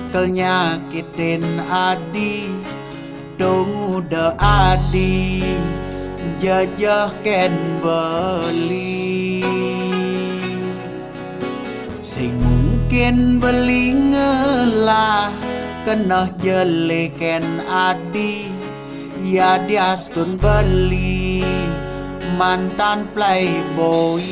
Kelnya kiten adi Dongu de adi Jajah ken beli Sing mungkin beli ngelah Kenah jele ken adi Ya diastun beli Mantan playboy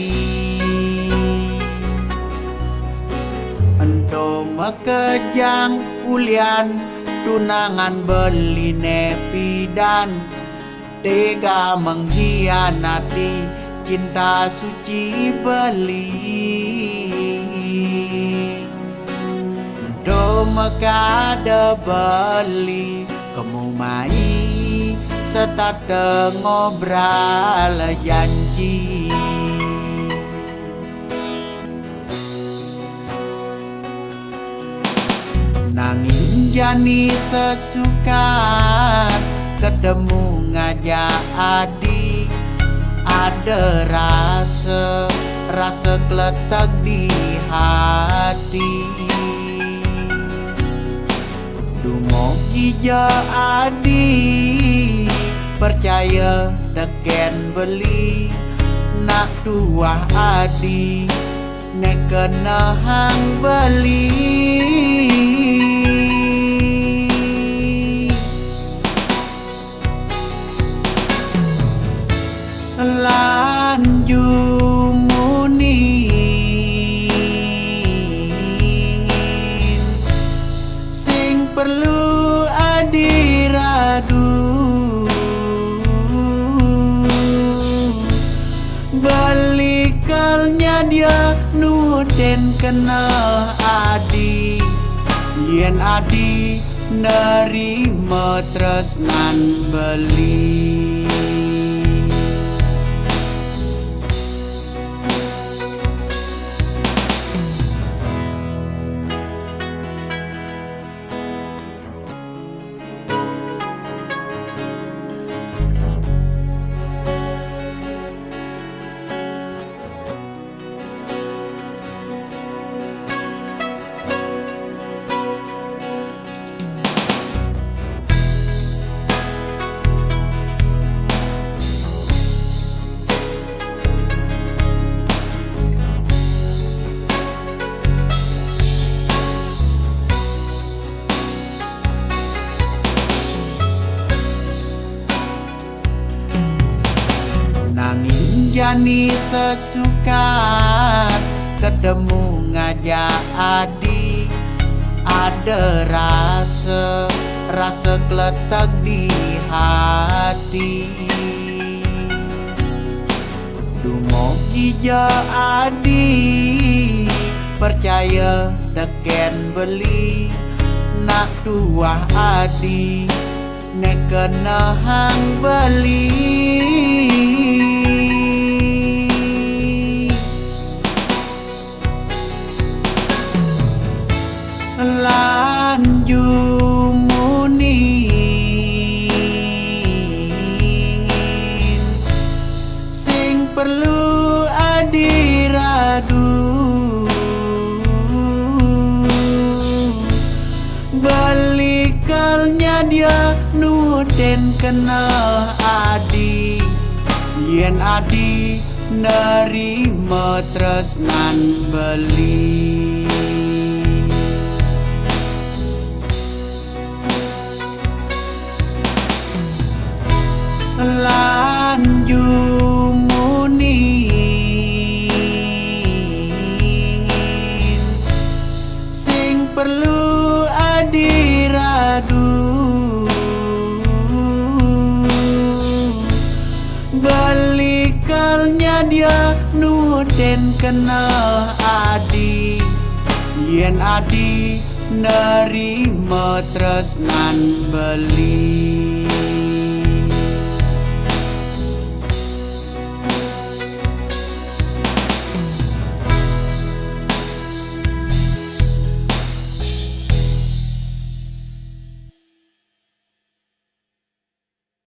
Ento mekejang ulian Tunangan beli nepidan Tega mengkhianati Cinta suci beli Ento mekada beli Kamu mai Setate ngobrol janji Nanging jani sesuka Ketemu ngajak adi Ada rasa keletak di hati Dumo kija adi Percaya deken beli Nak tuah adi Nek kena hang beli Lanju muni Sing perlu adi ragu Balikalnya dia nuden kena adi Yen adi nerima tresnan beli Jani sesuka ketemu ngajak adi Ada rasa keletak di hati Dumo kija adi Percaya deken beli Nak tuah adi Nek kena hang beli Lanju muni Sing perlu adi ragu Balikalnya dia nuden kena adi Yen adi nerima tresnan beli Lanju muni Sing perlu adi ragu Balikalnya dia nuden kena adi Yen adi nerima tresnan beli